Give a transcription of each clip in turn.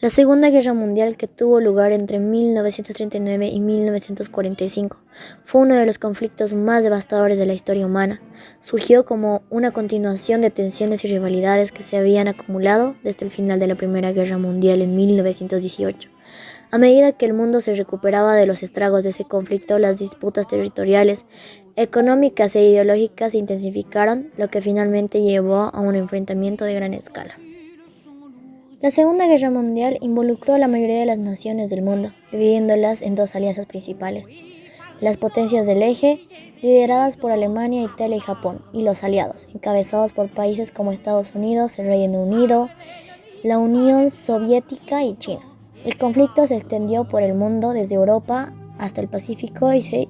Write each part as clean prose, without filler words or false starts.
La Segunda Guerra Mundial, que tuvo lugar entre 1939 y 1945, fue uno de los conflictos más devastadores de la historia humana. Surgió como una continuación de tensiones y rivalidades que se habían acumulado desde el final de la Primera Guerra Mundial en 1918. A medida que el mundo se recuperaba de los estragos de ese conflicto, las disputas territoriales, económicas e ideológicas se intensificaron, lo que finalmente llevó a un enfrentamiento de gran escala. La Segunda Guerra Mundial involucró a la mayoría de las naciones del mundo, dividiéndolas en dos alianzas principales: las potencias del eje, lideradas por Alemania, Italia y Japón, y los aliados, encabezados por países como Estados Unidos, el Reino Unido, la Unión Soviética y China. El conflicto se extendió por el mundo desde Europa hasta el Pacífico y se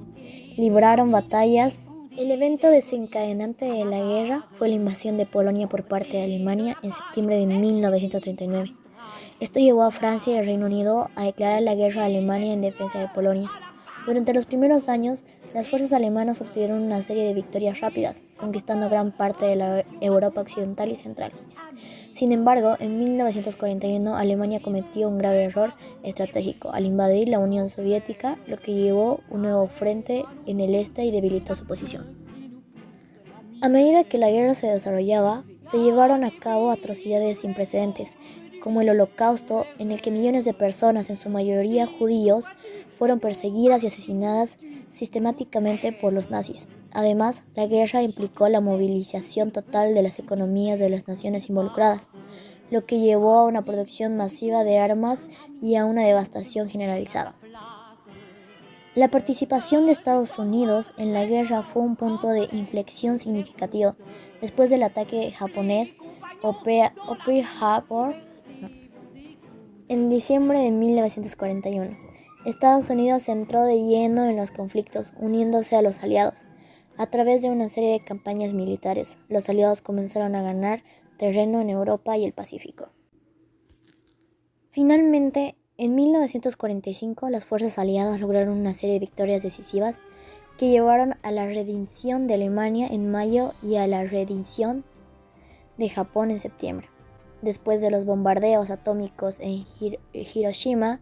libraron batallas. El evento desencadenante de la guerra fue la invasión de Polonia por parte de Alemania en septiembre de 1939. Esto llevó a Francia y al Reino Unido a declarar la guerra a Alemania en defensa de Polonia. Durante los primeros años, las fuerzas alemanas obtuvieron una serie de victorias rápidas, conquistando gran parte de la Europa occidental y central. Sin embargo, en 1941 Alemania cometió un grave error estratégico al invadir la Unión Soviética, lo que llevó un nuevo frente en el este y debilitó su posición. A medida que la guerra se desarrollaba, se llevaron a cabo atrocidades sin precedentes, como el Holocausto, en el que millones de personas, en su mayoría judíos, fueron perseguidas y asesinadas sistemáticamente por los nazis. Además, la guerra implicó la movilización total de las economías de las naciones involucradas, lo que llevó a una producción masiva de armas y a una devastación generalizada. La participación de Estados Unidos en la guerra fue un punto de inflexión significativo. Después del ataque japonés Pearl Harbor en diciembre de 1941, Estados Unidos entró de lleno en los conflictos, uniéndose a los aliados. A través de una serie de campañas militares, los aliados comenzaron a ganar terreno en Europa y el Pacífico. Finalmente, en 1945, las fuerzas aliadas lograron una serie de victorias decisivas que llevaron a la rendición de Alemania en mayo y a la rendición de Japón en septiembre. Después de los bombardeos atómicos en Hiroshima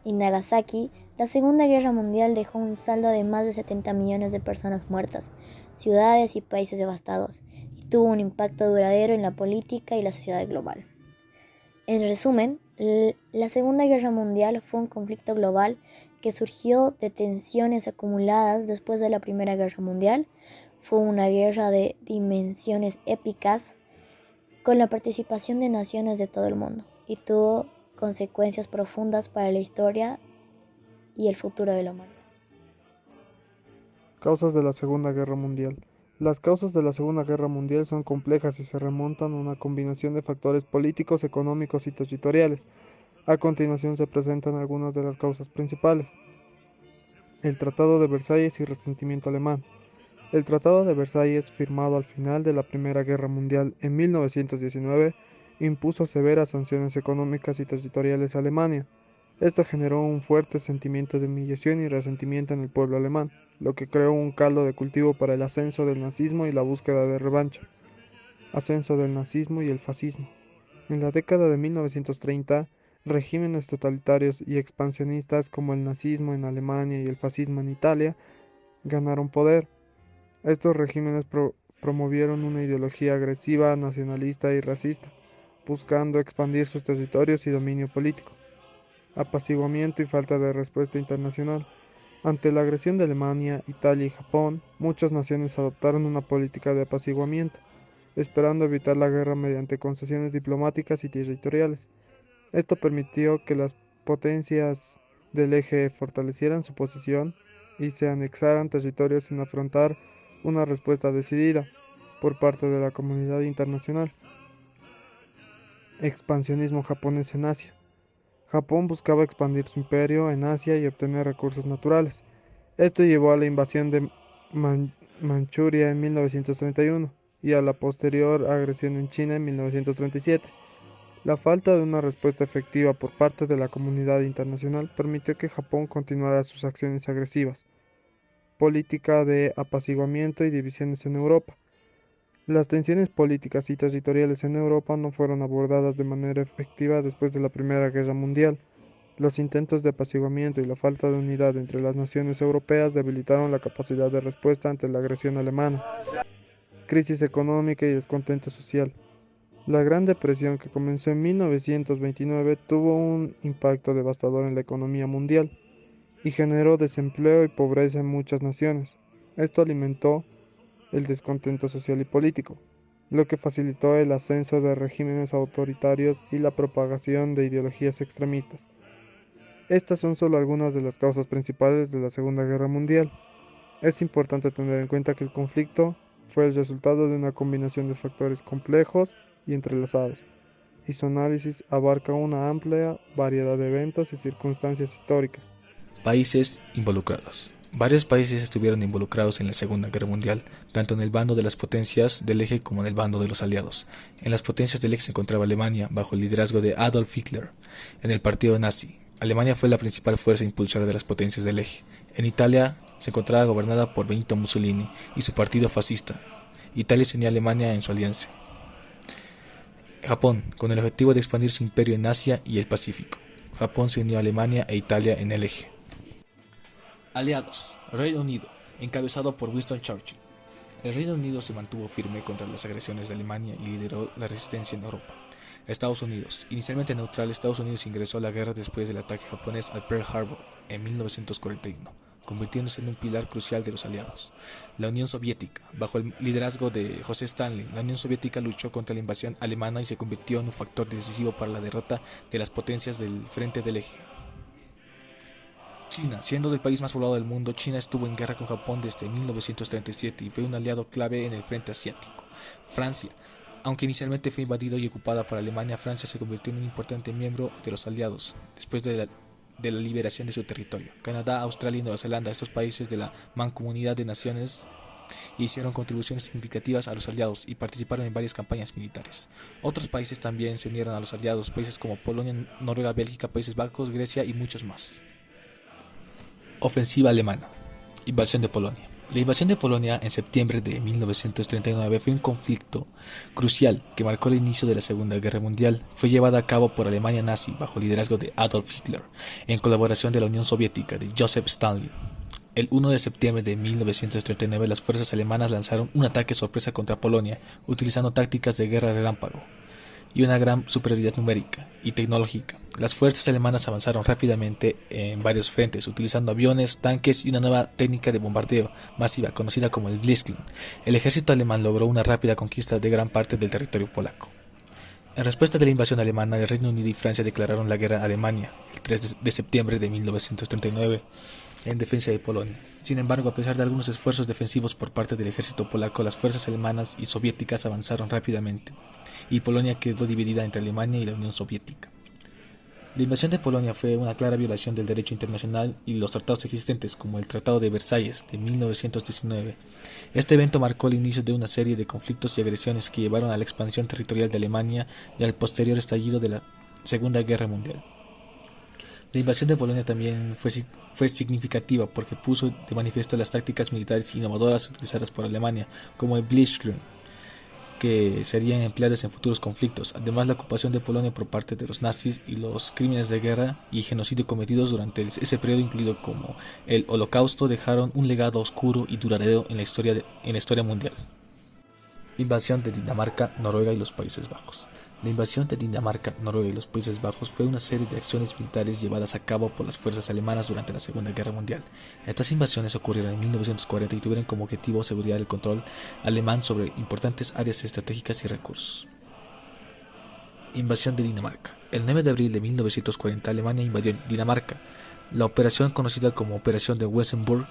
y Nagasaki, la Segunda Guerra Mundial dejó un saldo de más de 70 millones de personas muertas, ciudades y países devastados, y tuvo un impacto duradero en la política y la sociedad global. En resumen, la Segunda Guerra Mundial fue un conflicto global que surgió de tensiones acumuladas después de la Primera Guerra Mundial. Fue una guerra de dimensiones épicas, con la participación de naciones de todo el mundo, y tuvo consecuencias profundas para la historia y el futuro de la humanidad. Causas de la Segunda Guerra Mundial. Las causas de la Segunda Guerra Mundial son complejas y se remontan a una combinación de factores políticos, económicos y territoriales. A continuación se presentan algunas de las causas principales. El Tratado de Versalles y resentimiento alemán. El Tratado de Versalles, firmado al final de la Primera Guerra Mundial en 1919, impuso severas sanciones económicas y territoriales a Alemania. Esto generó un fuerte sentimiento de humillación y resentimiento en el pueblo alemán, lo que creó un caldo de cultivo para el ascenso del nazismo y la búsqueda de revancha. Ascenso del nazismo y el fascismo. En la década de 1930, regímenes totalitarios y expansionistas como el nazismo en Alemania y el fascismo en Italia ganaron poder. Estos regímenes promovieron una ideología agresiva, nacionalista y racista, buscando expandir sus territorios y dominio político. Apaciguamiento y falta de respuesta internacional. Ante la agresión de Alemania, Italia y Japón, muchas naciones adoptaron una política de apaciguamiento, esperando evitar la guerra mediante concesiones diplomáticas y territoriales. Esto permitió que las potencias del eje fortalecieran su posición y se anexaran territorios sin afrontar una respuesta decidida por parte de la comunidad internacional. Expansionismo japonés en Asia. Japón buscaba expandir su imperio en Asia y obtener recursos naturales. Esto llevó a la invasión de Manchuria en 1931 y a la posterior agresión en China en 1937. La falta de una respuesta efectiva por parte de la comunidad internacional permitió que Japón continuara sus acciones agresivas. Política de apaciguamiento y divisiones en Europa. Las tensiones políticas y territoriales en Europa no fueron abordadas de manera efectiva después de la Primera Guerra Mundial. Los intentos de apaciguamiento y la falta de unidad entre las naciones europeas debilitaron la capacidad de respuesta ante la agresión alemana, crisis económica y descontento social. La Gran Depresión, que comenzó en 1929, tuvo un impacto devastador en la economía mundial y generó desempleo y pobreza en muchas naciones. Esto alimentó el descontento social y político, lo que facilitó el ascenso de regímenes autoritarios y la propagación de ideologías extremistas. Estas son solo algunas de las causas principales de la Segunda Guerra Mundial. Es importante tener en cuenta que el conflicto fue el resultado de una combinación de factores complejos y entrelazados, y su análisis abarca una amplia variedad de eventos y circunstancias históricas. Países involucrados. Varios países estuvieron involucrados en la Segunda Guerra Mundial, tanto en el bando de las potencias del eje como en el bando de los aliados. En las potencias del eje se encontraba Alemania, bajo el liderazgo de Adolf Hitler. En el partido nazi, Alemania fue la principal fuerza impulsora de las potencias del eje. En Italia se encontraba gobernada por Benito Mussolini y su partido fascista. Italia se unió a Alemania en su alianza. Japón, con el objetivo de expandir su imperio en Asia y el Pacífico. Japón se unió a Alemania e Italia en el eje. Aliados. Reino Unido, encabezado por Winston Churchill. El Reino Unido se mantuvo firme contra las agresiones de Alemania y lideró la resistencia en Europa. Estados Unidos. Inicialmente neutral, Estados Unidos ingresó a la guerra después del ataque japonés al Pearl Harbor en 1941, convirtiéndose en un pilar crucial de los aliados. La Unión Soviética. Bajo el liderazgo de José Stalin, la Unión Soviética luchó contra la invasión alemana y se convirtió en un factor decisivo para la derrota de las potencias del frente del eje. China, siendo el país más poblado del mundo, China estuvo en guerra con Japón desde 1937 y fue un aliado clave en el frente asiático. Francia, aunque inicialmente fue invadido y ocupada por Alemania, Francia se convirtió en un importante miembro de los aliados después de la liberación de su territorio. Canadá, Australia y Nueva Zelanda, estos países de la Mancomunidad de Naciones, hicieron contribuciones significativas a los aliados y participaron en varias campañas militares. Otros países también se unieron a los aliados, países como Polonia, Noruega, Bélgica, Países Bajos, Grecia y muchos más. Ofensiva alemana. Invasión de Polonia. La invasión de Polonia en septiembre de 1939 fue un conflicto crucial que marcó el inicio de la Segunda Guerra Mundial. Fue llevada a cabo por Alemania nazi bajo el liderazgo de Adolf Hitler, en colaboración de la Unión Soviética de Joseph Stalin. El 1 de septiembre de 1939 las fuerzas alemanas lanzaron un ataque sorpresa contra Polonia, utilizando tácticas de guerra relámpago y una gran superioridad numérica y tecnológica. Las fuerzas alemanas avanzaron rápidamente en varios frentes, utilizando aviones, tanques y una nueva técnica de bombardeo masiva conocida como el Blitzkrieg. El ejército alemán logró una rápida conquista de gran parte del territorio polaco. En respuesta de la invasión alemana, el Reino Unido y Francia declararon la guerra a Alemania el 3 de septiembre de 1939 en defensa de Polonia. Sin embargo, a pesar de algunos esfuerzos defensivos por parte del ejército polaco, las fuerzas alemanas y soviéticas avanzaron rápidamente, y Polonia quedó dividida entre Alemania y la Unión Soviética. La invasión de Polonia fue una clara violación del derecho internacional y los tratados existentes, como el Tratado de Versalles de 1919. Este evento marcó el inicio de una serie de conflictos y agresiones que llevaron a la expansión territorial de Alemania y al posterior estallido de la Segunda Guerra Mundial. La invasión de Polonia también fue significativa porque puso de manifiesto las tácticas militares innovadoras utilizadas por Alemania, como el Blitzkrieg, que serían empleadas en futuros conflictos. Además, la ocupación de Polonia por parte de los nazis y los crímenes de guerra y genocidio cometidos durante ese periodo, incluido como el Holocausto, dejaron un legado oscuro y duradero en la historia mundial. Invasión de Dinamarca, Noruega y los Países Bajos. La invasión de Dinamarca, Noruega y los Países Bajos fue una serie de acciones militares llevadas a cabo por las fuerzas alemanas durante la Segunda Guerra Mundial. Estas invasiones ocurrieron en 1940 y tuvieron como objetivo asegurar el control alemán sobre importantes áreas estratégicas y recursos. Invasión de Dinamarca. El 9 de abril de 1940 Alemania invadió Dinamarca. La operación, conocida como Operación de Weserberg,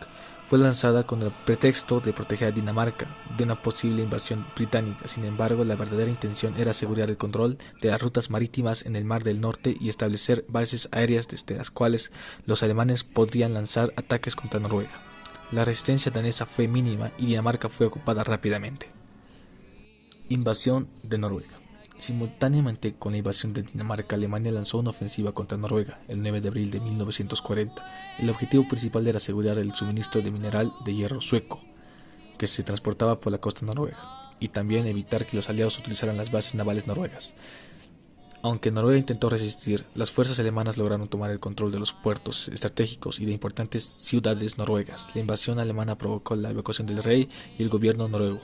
fue lanzada con el pretexto de proteger a Dinamarca de una posible invasión británica. Sin embargo, la verdadera intención era asegurar el control de las rutas marítimas en el Mar del Norte y establecer bases aéreas desde las cuales los alemanes podrían lanzar ataques contra Noruega. La resistencia danesa fue mínima y Dinamarca fue ocupada rápidamente. Invasión de Noruega. Simultáneamente con la invasión de Dinamarca, Alemania lanzó una ofensiva contra Noruega el 9 de abril de 1940. El objetivo principal era asegurar el suministro de mineral de hierro sueco, que se transportaba por la costa noruega. y también evitar que los aliados utilizaran las bases navales noruegas. Aunque Noruega intentó resistir, las fuerzas alemanas lograron tomar el control de los puertos estratégicos y de importantes ciudades noruegas. La invasión alemana provocó la evacuación del rey y el gobierno noruego,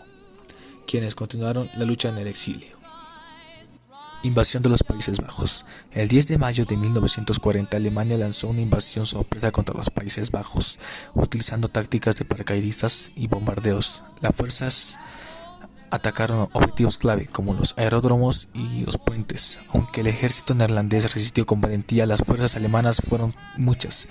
quienes continuaron la lucha en el exilio. Invasión de los Países Bajos. El 10 de mayo de 1940, Alemania lanzó una invasión sorpresa contra los Países Bajos, utilizando tácticas de paracaidistas y bombardeos. Las fuerzas atacaron objetivos clave como los aeródromos y los puentes. Aunque el ejército neerlandés resistió con valentía, las fuerzas alemanas fueron muchas,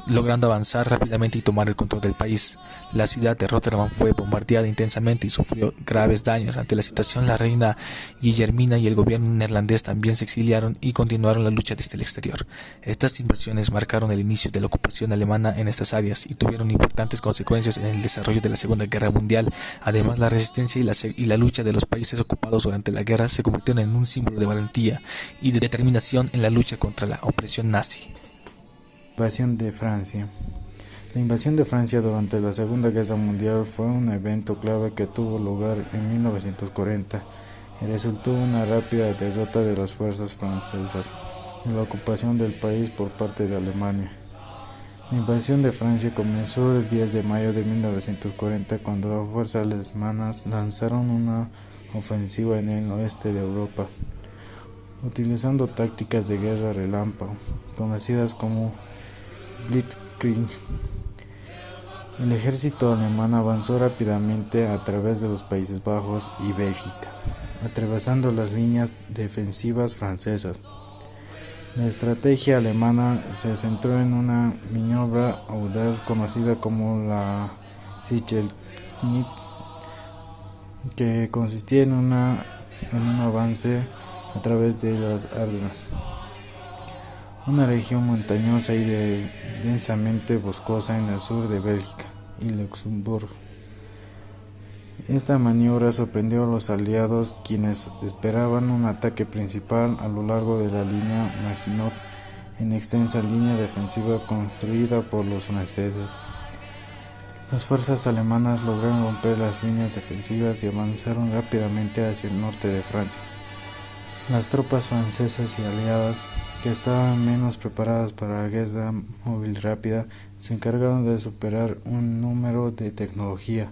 logrando avanzar rápidamente y tomar el control del país. La ciudad de Rotterdam fue bombardeada intensamente y sufrió graves daños. Ante la situación, la reina Guillermina y el gobierno neerlandés también se exiliaron y continuaron la lucha desde el exterior. Estas invasiones marcaron el inicio de la ocupación alemana en estas áreas y tuvieron importantes consecuencias en el desarrollo de la Segunda Guerra Mundial. Además, la resistencia y la lucha de los países ocupados durante la guerra se convirtieron en un símbolo de valentía y de determinación en la lucha contra la opresión nazi. Invasión de Francia. La invasión de Francia durante la Segunda Guerra Mundial fue un evento clave que tuvo lugar en 1940 y resultó en una rápida derrota de las fuerzas francesas y la ocupación del país por parte de Alemania. La invasión de Francia comenzó el 10 de mayo de 1940 cuando las fuerzas alemanas lanzaron una ofensiva en el oeste de Europa, utilizando tácticas de guerra relámpago, conocidas como Blitzkrieg. El ejército alemán avanzó rápidamente a través de los Países Bajos y Bélgica, atravesando las líneas defensivas francesas. La estrategia alemana se centró en una maniobra audaz conocida como la Sicherknitt, que consistía en un avance a través de las Ardenas, una región montañosa y densamente boscosa en el sur de Bélgica y Luxemburgo. Esta maniobra sorprendió a los aliados, quienes esperaban un ataque principal a lo largo de la línea Maginot, en extensa línea defensiva construida por los franceses. Las fuerzas alemanas lograron romper las líneas defensivas y avanzaron rápidamente hacia el norte de Francia. Las tropas francesas y aliadas, que estaban menos preparadas para la guerra móvil rápida, se encargaron de superar un número de tecnología.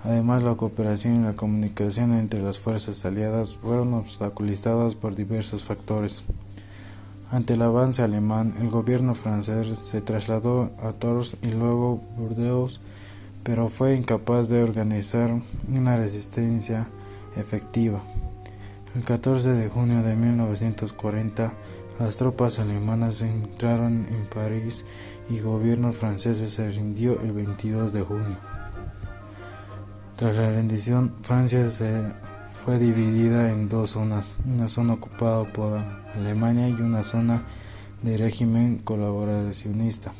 Además, la cooperación y la comunicación entre las fuerzas aliadas fueron obstaculizadas por diversos factores. Ante el avance alemán, el gobierno francés se trasladó a Tours y luego Burdeos, pero fue incapaz de organizar una resistencia efectiva. El 14 de junio de 1940, las tropas alemanas entraron en París y el gobierno francés se rindió el 22 de junio. Tras la rendición, Francia se fue dividida en dos zonas, una zona ocupada por Alemania y una zona de régimen colaboracionista,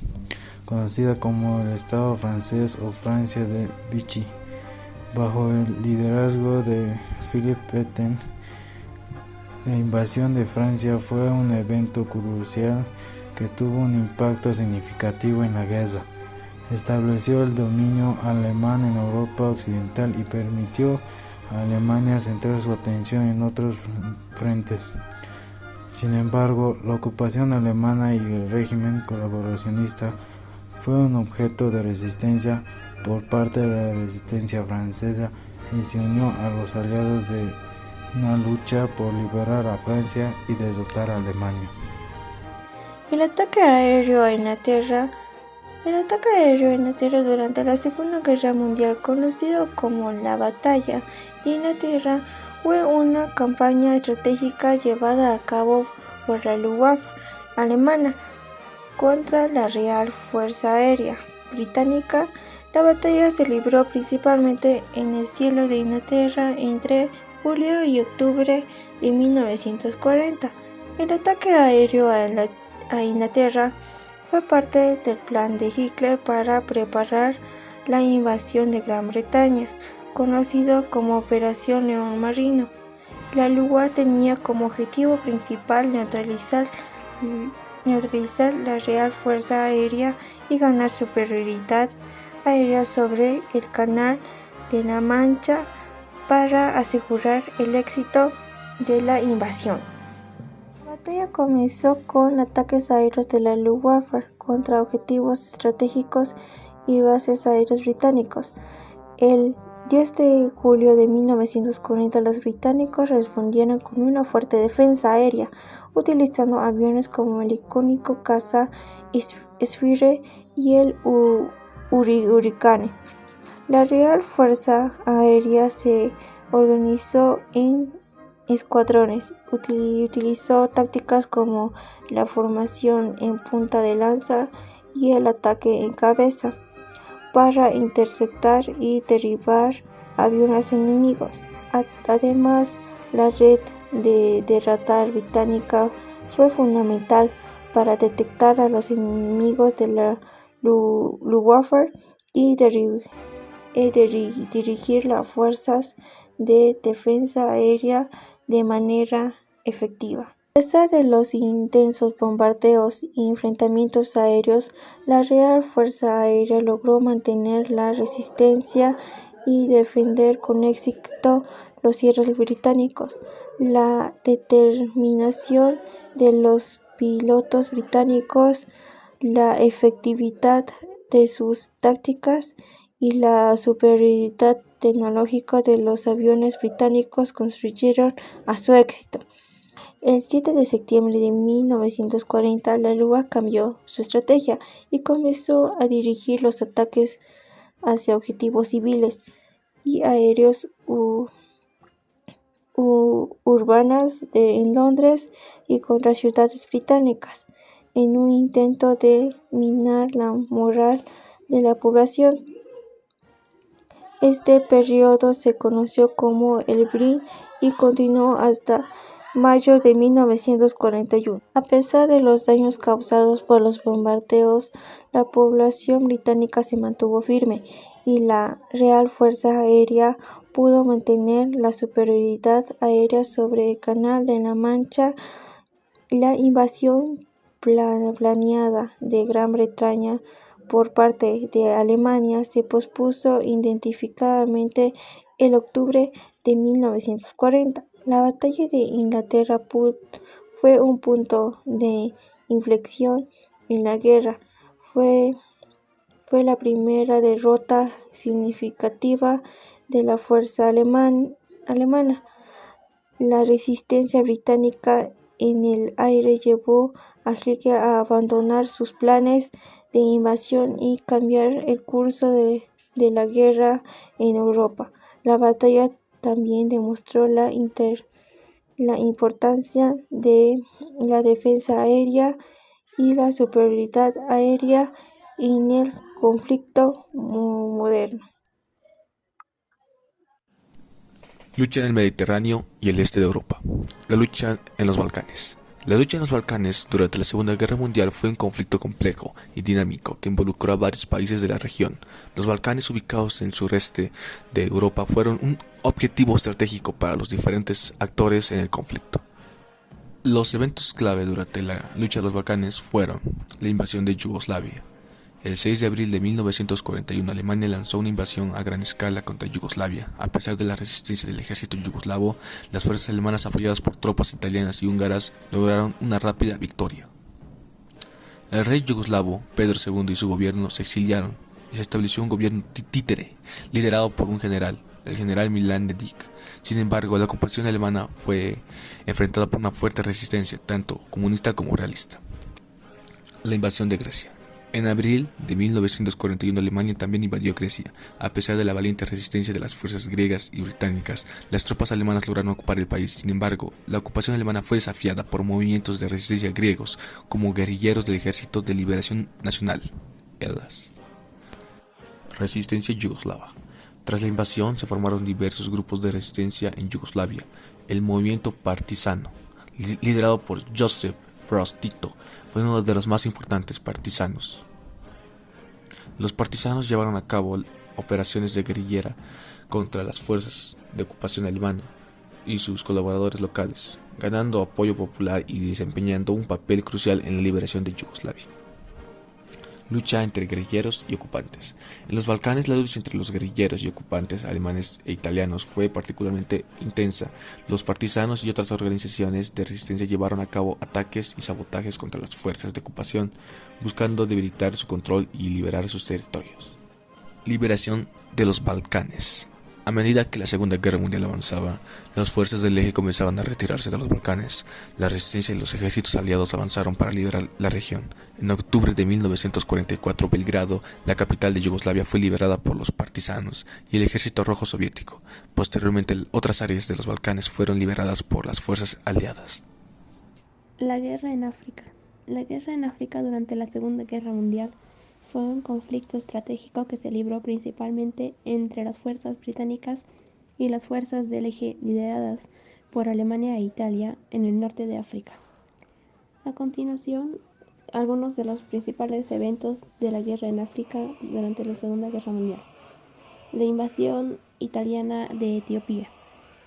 conocida como el Estado francés o Francia de Vichy, bajo el liderazgo de Philippe Pétain. La invasión de Francia fue un evento crucial que tuvo un impacto significativo en la guerra. Estableció el dominio alemán en Europa Occidental y permitió a Alemania centrar su atención en otros frentes. Sin embargo, la ocupación alemana y el régimen colaboracionista fue un objeto de resistencia por parte de la resistencia francesa y se unió a los aliados de una lucha por liberar a Francia y derrotar a Alemania. El ataque aéreo a Inglaterra durante la Segunda Guerra Mundial, conocido como la Batalla de Inglaterra, fue una campaña estratégica llevada a cabo por la Luftwaffe alemana contra la Real Fuerza Aérea Británica. La batalla se libró principalmente en el cielo de Inglaterra entre julio y octubre de 1940. El ataque aéreo a Inglaterra fue parte del plan de Hitler para preparar la invasión de Gran Bretaña, conocido como Operación León Marino. La Luftwaffe tenía como objetivo principal neutralizar la Real Fuerza Aérea y ganar superioridad aérea sobre el Canal de la Mancha para asegurar el éxito de la invasión. La batalla comenzó con ataques aéreos de la Luftwaffe contra objetivos estratégicos y bases aéreos británicos. El 10 de julio de 1940 los británicos respondieron con una fuerte defensa aérea, utilizando aviones como el icónico caza Spitfire y el Hurricane. La Real Fuerza Aérea se organizó en escuadrones, utilizó tácticas como la formación en punta de lanza y el ataque en cabeza para interceptar y derribar aviones enemigos. Además, la red de radar británica fue fundamental para detectar a los enemigos de la Luftwaffe y dirigir las fuerzas de defensa aérea de manera efectiva. A pesar de los intensos bombardeos y enfrentamientos aéreos, la Real Fuerza Aérea logró mantener la resistencia y defender con éxito los cielos británicos. La determinación de los pilotos británicos, la efectividad de sus tácticas y la superioridad tecnológica de los aviones británicos contribuyeron a su éxito. El 7 de septiembre de 1940, la Luftwaffe cambió su estrategia y comenzó a dirigir los ataques hacia objetivos civiles y aéreos urbanas en Londres y contra ciudades británicas, en un intento de minar la moral de la población. Este periodo se conoció como el BRIN y continuó hasta mayo de 1941. A pesar de los daños causados por los bombardeos, la población británica se mantuvo firme y la Real Fuerza Aérea pudo mantener la superioridad aérea sobre el Canal de la Mancha. La invasión planeada de Gran Bretaña por parte de Alemania se pospuso indefinidamente en octubre de 1940. La batalla de Inglaterra fue un punto de inflexión en la guerra. Fue la primera derrota significativa de la fuerza alemana. La resistencia británica en el aire llevó a Hitler a abandonar sus planes de invasión y cambiar el curso de la guerra en Europa. La batalla también demostró la importancia de la defensa aérea y la superioridad aérea en el conflicto moderno. Lucha en el Mediterráneo y el este de Europa. La lucha en los Balcanes. La lucha en los Balcanes durante la Segunda Guerra Mundial fue un conflicto complejo y dinámico que involucró a varios países de la región. Los Balcanes, ubicados en el sureste de Europa, fueron un objetivo estratégico para los diferentes actores en el conflicto. Los eventos clave durante la lucha de los Balcanes fueron la invasión de Yugoslavia. El 6 de abril de 1941, Alemania lanzó una invasión a gran escala contra Yugoslavia. A pesar de la resistencia del ejército yugoslavo, las fuerzas alemanas apoyadas por tropas italianas y húngaras lograron una rápida victoria. El rey yugoslavo, Pedro II, y su gobierno se exiliaron y se estableció un gobierno títere, liderado por un general, el general Milan Dedik. Sin embargo, la ocupación alemana fue enfrentada por una fuerte resistencia, tanto comunista como realista. La invasión de Grecia. En abril de 1941, Alemania también invadió Grecia. A pesar de la valiente resistencia de las fuerzas griegas y británicas, las tropas alemanas lograron ocupar el país. Sin embargo, la ocupación alemana fue desafiada por movimientos de resistencia griegos, como guerrilleros del Ejército de Liberación Nacional, ELAS. Resistencia yugoslava. Tras la invasión, se formaron diversos grupos de resistencia en Yugoslavia. El movimiento partisano, liderado por Josip Broz Tito, fue uno de los más importantes partisanos. Los partisanos llevaron a cabo operaciones de guerrilla contra las fuerzas de ocupación alemana y sus colaboradores locales, ganando apoyo popular y desempeñando un papel crucial en la liberación de Yugoslavia. Lucha entre guerrilleros y ocupantes. En los Balcanes, la lucha entre los guerrilleros y ocupantes alemanes e italianos fue particularmente intensa. Los partisanos y otras organizaciones de resistencia llevaron a cabo ataques y sabotajes contra las fuerzas de ocupación, buscando debilitar su control y liberar sus territorios. Liberación de los Balcanes. A medida que la Segunda Guerra Mundial avanzaba, las fuerzas del eje comenzaban a retirarse de los Balcanes. La resistencia y los ejércitos aliados avanzaron para liberar la región. En octubre de 1944, Belgrado, la capital de Yugoslavia, fue liberada por los partisanos y el Ejército Rojo Soviético. Posteriormente, otras áreas de los Balcanes fueron liberadas por las fuerzas aliadas. La guerra en África. La guerra en África durante la Segunda Guerra Mundial fue un conflicto estratégico que se libró principalmente entre las fuerzas británicas y las fuerzas del eje lideradas por Alemania e Italia en el norte de África. A continuación, algunos de los principales eventos de la guerra en África durante la Segunda Guerra Mundial. La invasión italiana de Etiopía.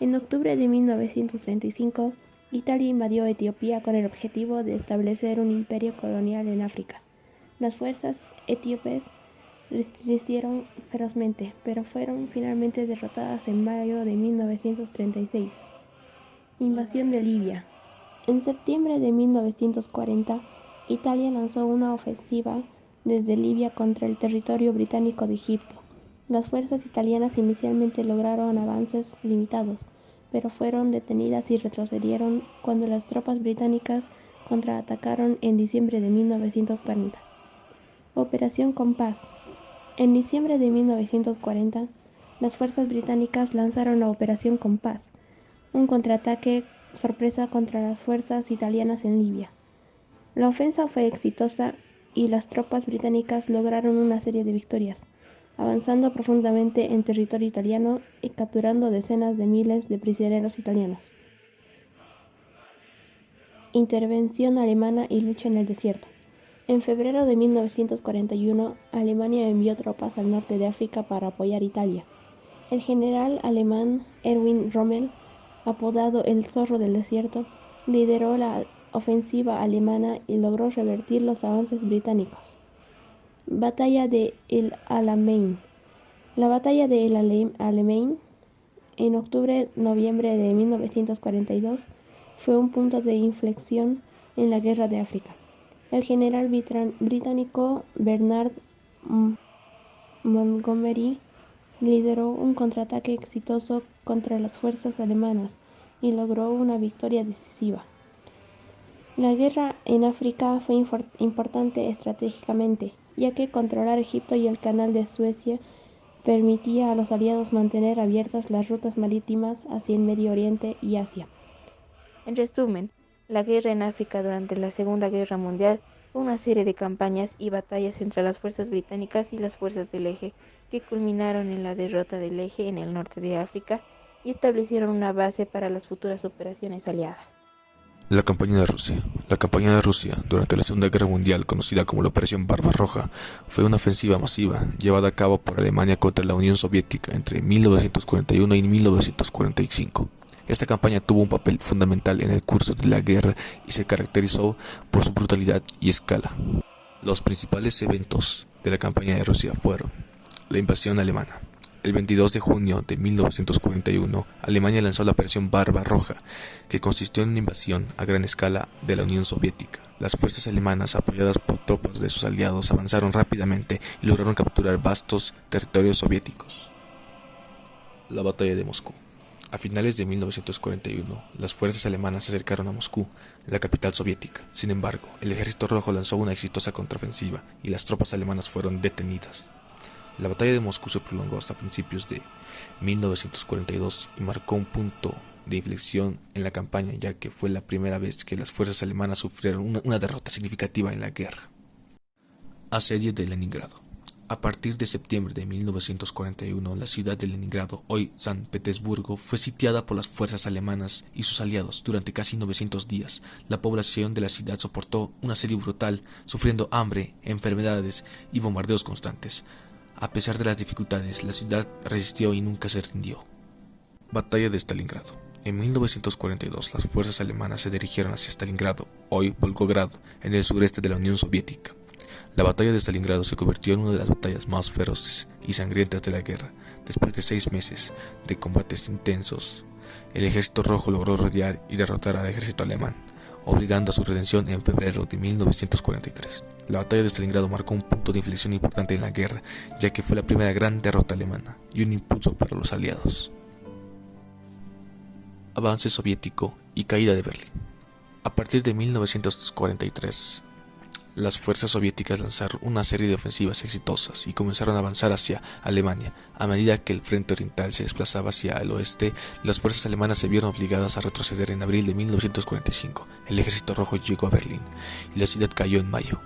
En octubre de 1935, Italia invadió Etiopía con el objetivo de establecer un imperio colonial en África. Las fuerzas etíopes resistieron ferozmente, pero fueron finalmente derrotadas en mayo de 1936. Invasión de Libia. En septiembre de 1940, Italia lanzó una ofensiva desde Libia contra el territorio británico de Egipto. Las fuerzas italianas inicialmente lograron avances limitados, pero fueron detenidas y retrocedieron cuando las tropas británicas contraatacaron en diciembre de 1940. Operación Compás. En diciembre de 1940, las fuerzas británicas lanzaron la Operación Compás, un contraataque sorpresa contra las fuerzas italianas en Libia. La ofensa fue exitosa y las tropas británicas lograron una serie de victorias, avanzando profundamente en territorio italiano y capturando decenas de miles de prisioneros italianos. Intervención alemana y lucha en el desierto. En febrero de 1941, Alemania envió tropas al norte de África para apoyar Italia. El general alemán Erwin Rommel, apodado el Zorro del Desierto, lideró la ofensiva alemana y logró revertir los avances británicos. Batalla de El Alamein. La batalla de El Alamein, en octubre-noviembre de 1942, fue un punto de inflexión en la Guerra de África. El general británico Bernard Montgomery lideró un contraataque exitoso contra las fuerzas alemanas y logró una victoria decisiva. La guerra en África fue importante estratégicamente, ya que controlar Egipto y el canal de Suecia permitía a los aliados mantener abiertas las rutas marítimas hacia el Medio Oriente y Asia. En resumen, la guerra en África durante la Segunda Guerra Mundial fue una serie de campañas y batallas entre las fuerzas británicas y las fuerzas del eje, que culminaron en la derrota del eje en el norte de África y establecieron una base para las futuras operaciones aliadas. La campaña de Rusia. La campaña de Rusia durante la Segunda Guerra Mundial, conocida como la Operación Barbarroja, fue una ofensiva masiva llevada a cabo por Alemania contra la Unión Soviética entre 1941 y 1945. Esta campaña tuvo un papel fundamental en el curso de la guerra y se caracterizó por su brutalidad y escala. Los principales eventos de la campaña de Rusia fueron la invasión alemana. El 22 de junio de 1941, Alemania lanzó la Operación Barbarroja, que consistió en una invasión a gran escala de la Unión Soviética. Las fuerzas alemanas, apoyadas por tropas de sus aliados, avanzaron rápidamente y lograron capturar vastos territorios soviéticos. La batalla de Moscú. A finales de 1941, las fuerzas alemanas se acercaron a Moscú, la capital soviética. Sin embargo, el Ejército Rojo lanzó una exitosa contraofensiva y las tropas alemanas fueron detenidas. La batalla de Moscú se prolongó hasta principios de 1942 y marcó un punto de inflexión en la campaña, ya que fue la primera vez que las fuerzas alemanas sufrieron una derrota significativa en la guerra. Asedio de Leningrado. A partir de septiembre de 1941, la ciudad de Leningrado, hoy San Petersburgo, fue sitiada por las fuerzas alemanas y sus aliados durante casi 900 días. La población de la ciudad soportó un asedio brutal, sufriendo hambre, enfermedades y bombardeos constantes. A pesar de las dificultades, la ciudad resistió y nunca se rindió. Batalla de Stalingrado. En 1942, las fuerzas alemanas se dirigieron hacia Stalingrado, hoy Volgogrado, en el sureste de la Unión Soviética. La batalla de Stalingrado se convirtió en una de las batallas más feroces y sangrientas de la guerra. Después de 6 meses de combates intensos, el ejército rojo logró rodear y derrotar al ejército alemán, obligando a su rendición en febrero de 1943. La batalla de Stalingrado marcó un punto de inflexión importante en la guerra, ya que fue la primera gran derrota alemana y un impulso para los aliados. Avance soviético y caída de Berlín. A partir de 1943, las fuerzas soviéticas lanzaron una serie de ofensivas exitosas y comenzaron a avanzar hacia Alemania. A medida que el frente oriental se desplazaba hacia el oeste, las fuerzas alemanas se vieron obligadas a retroceder. En abril de 1945. El ejército rojo llegó a Berlín y la ciudad cayó en mayo,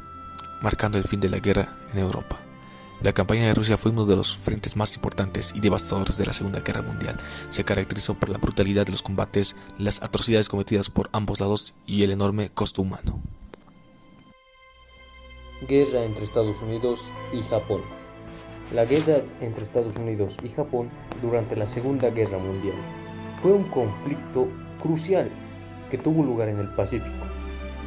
marcando el fin de la guerra en Europa. La campaña de Rusia fue uno de los frentes más importantes y devastadores de la Segunda Guerra Mundial. Se caracterizó por la brutalidad de los combates, las atrocidades cometidas por ambos lados y el enorme costo humano. Guerra entre Estados Unidos y Japón. La guerra entre Estados Unidos y Japón durante la Segunda Guerra Mundial fue un conflicto crucial que tuvo lugar en el Pacífico.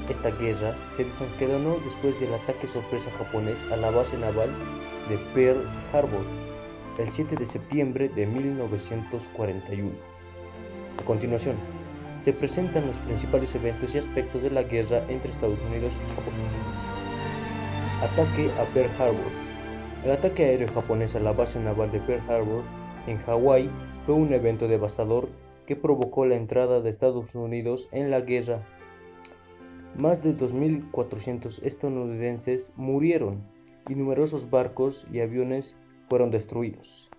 Esta guerra se desencadenó después del ataque sorpresa japonés a la base naval de Pearl Harbor el 7 de septiembre de 1941. A continuación, se presentan los principales eventos y aspectos de la guerra entre Estados Unidos y Japón. Ataque a Pearl Harbor. El ataque aéreo japonés a la base naval de Pearl Harbor en Hawái fue un evento devastador que provocó la entrada de Estados Unidos en la guerra. Más de 2.400 estadounidenses murieron y numerosos barcos y aviones fueron destruidos.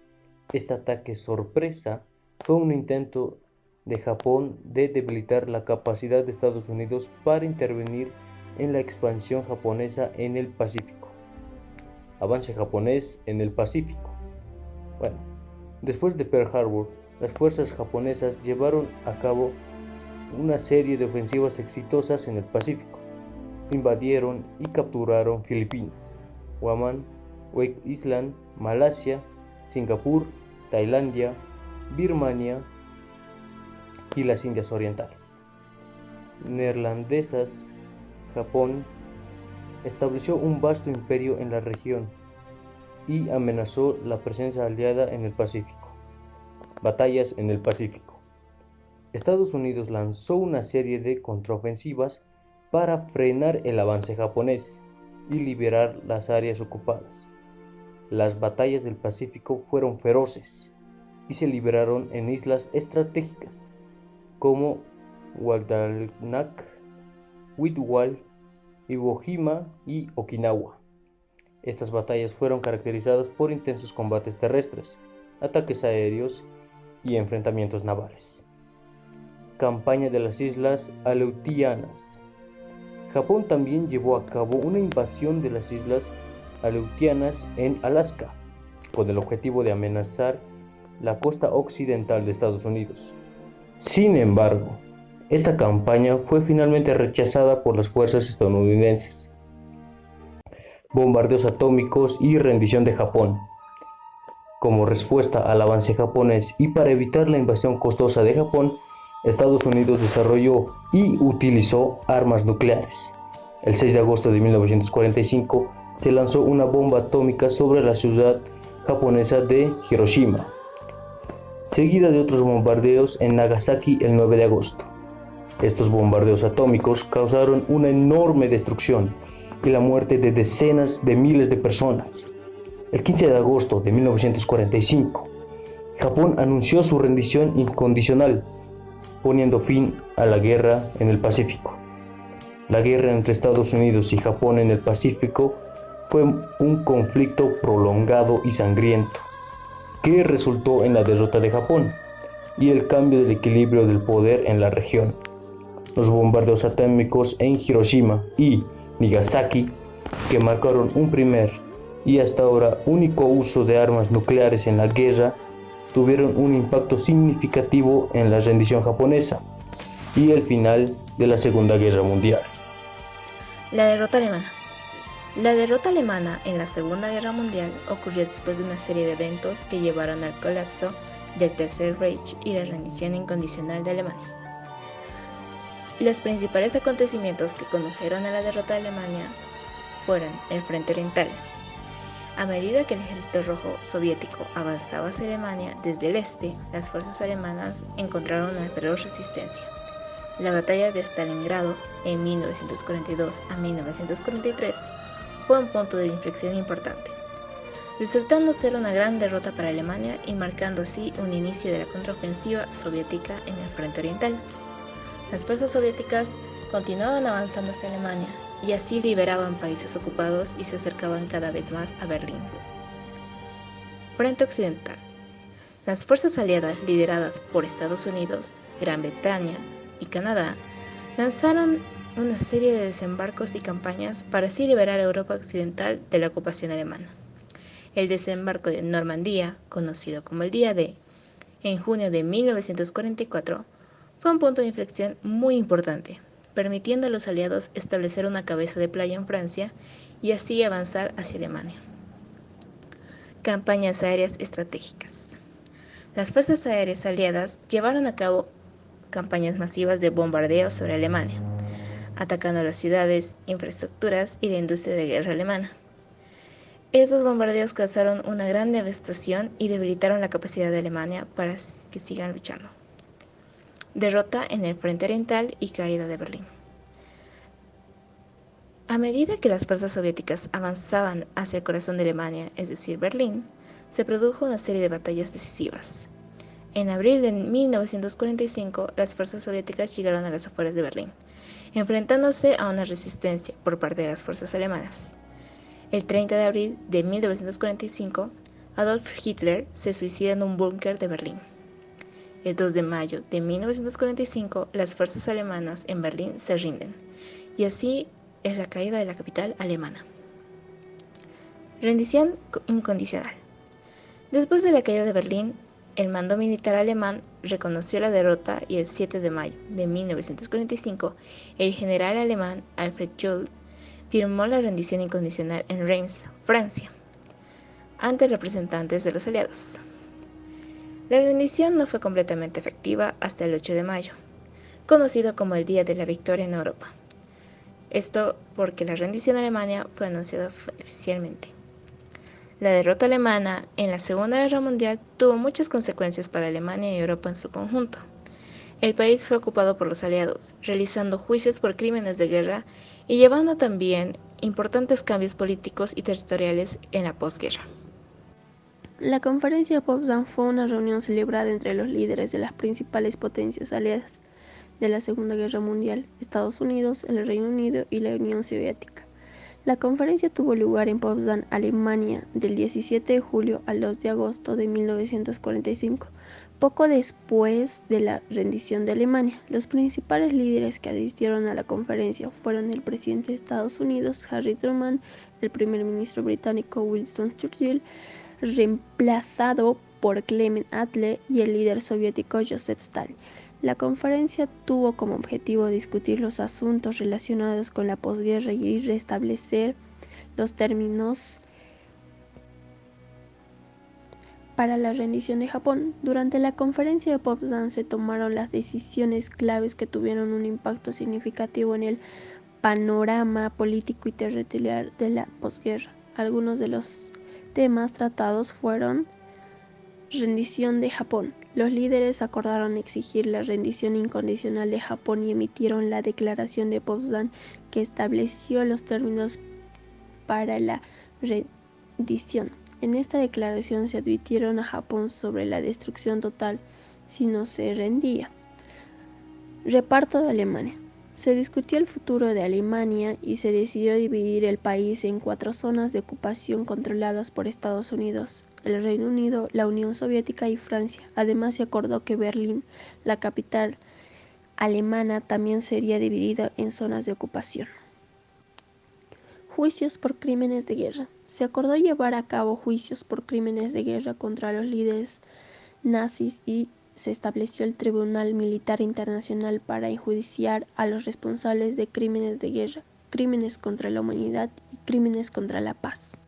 Este ataque sorpresa fue un intento de Japón de debilitar la capacidad de Estados Unidos para intervenir en la expansión japonesa en el Pacífico. Avance japonés en el Pacífico. Después de Pearl Harbor, las fuerzas japonesas llevaron a cabo una serie de ofensivas exitosas en el Pacífico. Invadieron y capturaron Filipinas, Guam, Wake Island, Malasia, Singapur, Tailandia, Birmania y las Indias Orientales. Neerlandesas, Japón estableció un vasto imperio en la región y amenazó la presencia aliada en el Pacífico. Batallas en el Pacífico. Estados Unidos lanzó una serie de contraofensivas para frenar el avance japonés y liberar las áreas ocupadas. Las batallas del Pacífico fueron feroces y se libraron en islas estratégicas como Guadalcanal, Witwal, Iwo Jima y Okinawa. Estas batallas fueron caracterizadas por intensos combates terrestres, ataques aéreos y enfrentamientos navales. Campaña de las Islas Aleutianas. Japón también llevó a cabo una invasión de las Islas Aleutianas en Alaska, con el objetivo de amenazar la costa occidental de Estados Unidos. Sin embargo, esta campaña fue finalmente rechazada por las fuerzas estadounidenses. Bombardeos atómicos y rendición de Japón. Como respuesta al avance japonés y para evitar la invasión costosa de Japón, Estados Unidos desarrolló y utilizó armas nucleares. El 6 de agosto de 1945 se lanzó una bomba atómica sobre la ciudad japonesa de Hiroshima, seguida de otros bombardeos en Nagasaki el 9 de agosto. Estos bombardeos atómicos causaron una enorme destrucción y la muerte de decenas de miles de personas. El 15 de agosto de 1945, Japón anunció su rendición incondicional, poniendo fin a la guerra en el Pacífico. La guerra entre Estados Unidos y Japón en el Pacífico fue un conflicto prolongado y sangriento, que resultó en la derrota de Japón y el cambio del equilibrio del poder en la región. Los bombardeos atómicos en Hiroshima y Nagasaki, que marcaron un primer y hasta ahora único uso de armas nucleares en la guerra, tuvieron un impacto significativo en la rendición japonesa y el final de la Segunda Guerra Mundial. La derrota alemana. La derrota alemana en la Segunda Guerra Mundial ocurrió después de una serie de eventos que llevaron al colapso del Tercer Reich y la rendición incondicional de Alemania. Los principales acontecimientos que condujeron a la derrota de Alemania fueron el Frente Oriental. A medida que el ejército rojo soviético avanzaba hacia Alemania desde el este, las fuerzas alemanas encontraron una feroz resistencia. La batalla de Stalingrado en 1942 a 1943 fue un punto de inflexión importante, resultando ser una gran derrota para Alemania y marcando así un inicio de la contraofensiva soviética en el Frente Oriental. Las fuerzas soviéticas continuaban avanzando hacia Alemania y así liberaban países ocupados y se acercaban cada vez más a Berlín. Frente Occidental. Las fuerzas aliadas lideradas por Estados Unidos, Gran Bretaña y Canadá lanzaron una serie de desembarcos y campañas para así liberar a Europa Occidental de la ocupación alemana. El desembarco de Normandía, conocido como el Día D, en junio de 1944, fue un punto de inflexión muy importante, permitiendo a los aliados establecer una cabeza de playa en Francia y así avanzar hacia Alemania. Campañas aéreas estratégicas. Las fuerzas aéreas aliadas llevaron a cabo campañas masivas de bombardeo sobre Alemania, atacando las ciudades, infraestructuras y la industria de guerra alemana. Estos bombardeos causaron una gran devastación y debilitaron la capacidad de Alemania para que sigan luchando. Derrota en el Frente Oriental y caída de Berlín. A medida que las fuerzas soviéticas avanzaban hacia el corazón de Alemania, es decir, Berlín, se produjo una serie de batallas decisivas. En abril de 1945, las fuerzas soviéticas llegaron a las afueras de Berlín, enfrentándose a una resistencia por parte de las fuerzas alemanas. El 30 de abril de 1945, Adolf Hitler se suicida en un búnker de Berlín. El 2 de mayo de 1945, las fuerzas alemanas en Berlín se rinden, y así es la caída de la capital alemana. Rendición incondicional. Después de la caída de Berlín, el mando militar alemán reconoció la derrota y el 7 de mayo de 1945, el general alemán Alfred Jodl firmó la rendición incondicional en Reims, Francia, ante representantes de los aliados. La rendición no fue completamente efectiva hasta el 8 de mayo, conocido como el Día de la Victoria en Europa. Esto porque la rendición alemana fue anunciada oficialmente. La derrota alemana en la Segunda Guerra Mundial tuvo muchas consecuencias para Alemania y Europa en su conjunto. El país fue ocupado por los aliados, realizando juicios por crímenes de guerra y llevando también importantes cambios políticos y territoriales en la posguerra. La Conferencia de Potsdam fue una reunión celebrada entre los líderes de las principales potencias aliadas de la Segunda Guerra Mundial, Estados Unidos, el Reino Unido y la Unión Soviética. La conferencia tuvo lugar en Potsdam, Alemania, del 17 de julio al 2 de agosto de 1945, poco después de la rendición de Alemania. Los principales líderes que asistieron a la conferencia fueron el presidente de Estados Unidos, Harry Truman, el primer ministro británico Winston Churchill, reemplazado por Clement Attlee, y el líder soviético Joseph Stalin. La conferencia tuvo como objetivo discutir los asuntos relacionados con la posguerra y restablecer los términos para la rendición de Japón. Durante la conferencia de Potsdam se tomaron las decisiones claves que tuvieron un impacto significativo en el panorama político y territorial de la posguerra. Algunos de los temas tratados fueron: rendición de Japón. Los líderes acordaron exigir la rendición incondicional de Japón y emitieron la Declaración de Potsdam, que estableció los términos para la rendición. En esta declaración se advirtieron a Japón sobre la destrucción total si no se rendía. Reparto de Alemania. Se discutió el futuro de Alemania y se decidió dividir el país en 4 zonas de ocupación controladas por Estados Unidos, el Reino Unido, la Unión Soviética y Francia. Además, se acordó que Berlín, la capital alemana, también sería dividida en zonas de ocupación. Juicios por crímenes de guerra. Se acordó llevar a cabo juicios por crímenes de guerra contra los líderes nazis y se estableció el Tribunal Militar Internacional para enjuiciar a los responsables de crímenes de guerra, crímenes contra la humanidad y crímenes contra la paz.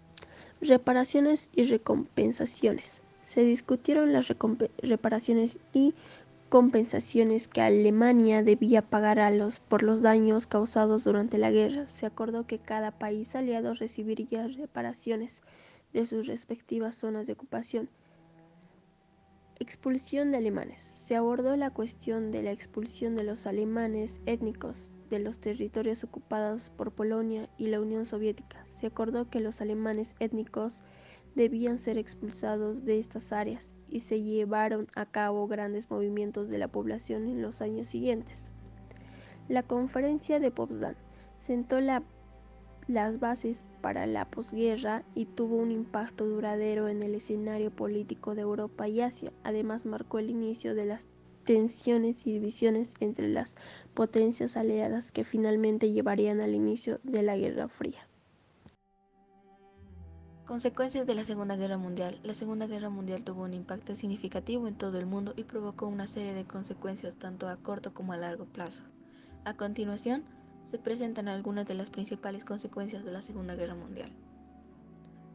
Reparaciones y recompensaciones. Se discutieron las reparaciones y compensaciones que Alemania debía pagar por los daños causados durante la guerra. Se acordó que cada país aliado recibiría reparaciones de sus respectivas zonas de ocupación. Expulsión de alemanes. Se abordó la cuestión de la expulsión de los alemanes étnicos de los territorios ocupados por Polonia y la Unión Soviética. Se acordó que los alemanes étnicos debían ser expulsados de estas áreas y se llevaron a cabo grandes movimientos de la población en los años siguientes. La Conferencia de Potsdam sentó las bases para la posguerra y tuvo un impacto duradero en el escenario político de Europa y Asia. Además, marcó el inicio de las tensiones y divisiones entre las potencias aliadas que finalmente llevarían al inicio de la Guerra Fría. Consecuencias de la Segunda Guerra Mundial. La Segunda Guerra Mundial tuvo un impacto significativo en todo el mundo y provocó una serie de consecuencias tanto a corto como a largo plazo. A continuación, se presentan algunas de las principales consecuencias de la Segunda Guerra Mundial.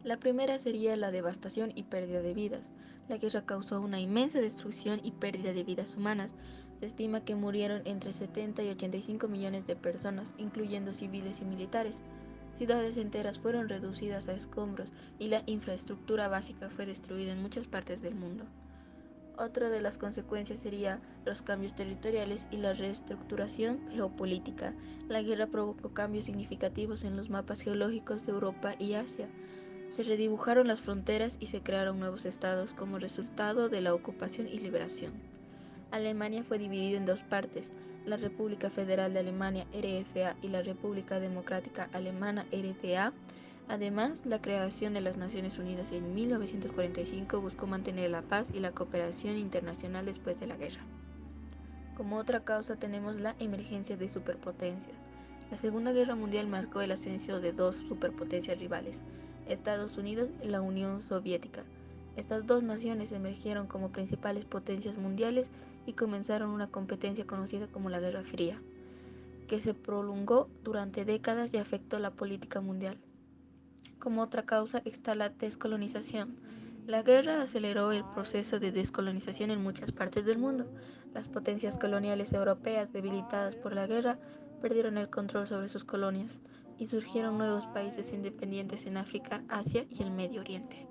La primera sería la devastación y pérdida de vidas. La guerra causó una inmensa destrucción y pérdida de vidas humanas. Se estima que murieron entre 70 y 85 millones de personas, incluyendo civiles y militares. Ciudades enteras fueron reducidas a escombros y la infraestructura básica fue destruida en muchas partes del mundo. Otra de las consecuencias sería los cambios territoriales y la reestructuración geopolítica. La guerra provocó cambios significativos en los mapas geológicos de Europa y Asia. Se redibujaron las fronteras y se crearon nuevos estados como resultado de la ocupación y liberación. Alemania fue dividida en dos partes, la República Federal de Alemania RFA y la República Democrática Alemana RDA. Además, la creación de las Naciones Unidas en 1945 buscó mantener la paz y la cooperación internacional después de la guerra. Como otra causa tenemos la emergencia de superpotencias. La Segunda Guerra Mundial marcó el ascenso de dos superpotencias rivales, Estados Unidos y la Unión Soviética. Estas dos naciones emergieron como principales potencias mundiales y comenzaron una competencia conocida como la Guerra Fría, que se prolongó durante décadas y afectó la política mundial. Como otra causa está la descolonización. La guerra aceleró el proceso de descolonización en muchas partes del mundo. Las potencias coloniales europeas, debilitadas por la guerra, perdieron el control sobre sus colonias y surgieron nuevos países independientes en África, Asia y el Medio Oriente.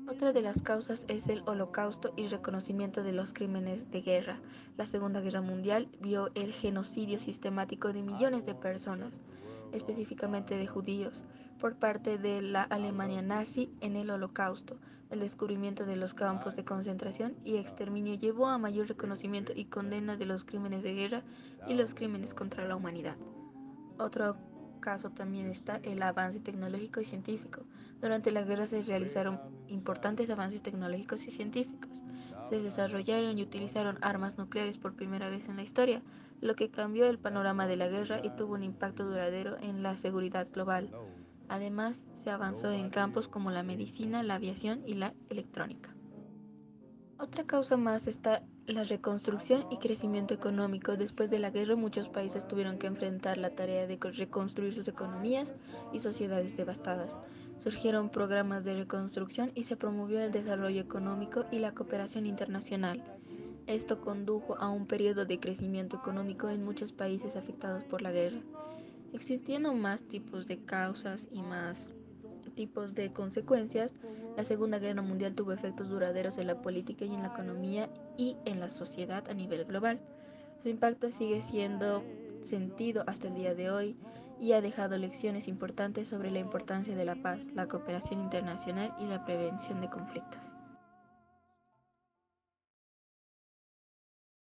Otra de las causas es el Holocausto y reconocimiento de los crímenes de guerra. La Segunda Guerra Mundial vio el genocidio sistemático de millones de personas, específicamente de judíos, por parte de la Alemania nazi en el Holocausto. El descubrimiento de los campos de concentración y exterminio llevó a mayor reconocimiento y condena de los crímenes de guerra y los crímenes contra la humanidad. Otro caso también está el avance tecnológico y científico. Durante la guerra se realizaron importantes avances tecnológicos y científicos. Se desarrollaron y utilizaron armas nucleares por primera vez en la historia, lo que cambió el panorama de la guerra y tuvo un impacto duradero en la seguridad global. Además, se avanzó en campos como la medicina, la aviación y la electrónica. Otra causa más está la reconstrucción y crecimiento económico. Después de la guerra, muchos países tuvieron que enfrentar la tarea de reconstruir sus economías y sociedades devastadas. Surgieron programas de reconstrucción y se promovió el desarrollo económico y la cooperación internacional. Esto condujo a un periodo de crecimiento económico en muchos países afectados por la guerra. Existiendo más tipos de causas y más tipos de consecuencias, la Segunda Guerra Mundial tuvo efectos duraderos en la política y en la economía y en la sociedad a nivel global. Su impacto sigue siendo sentido hasta el día de hoy y ha dejado lecciones importantes sobre la importancia de la paz, la cooperación internacional y la prevención de conflictos.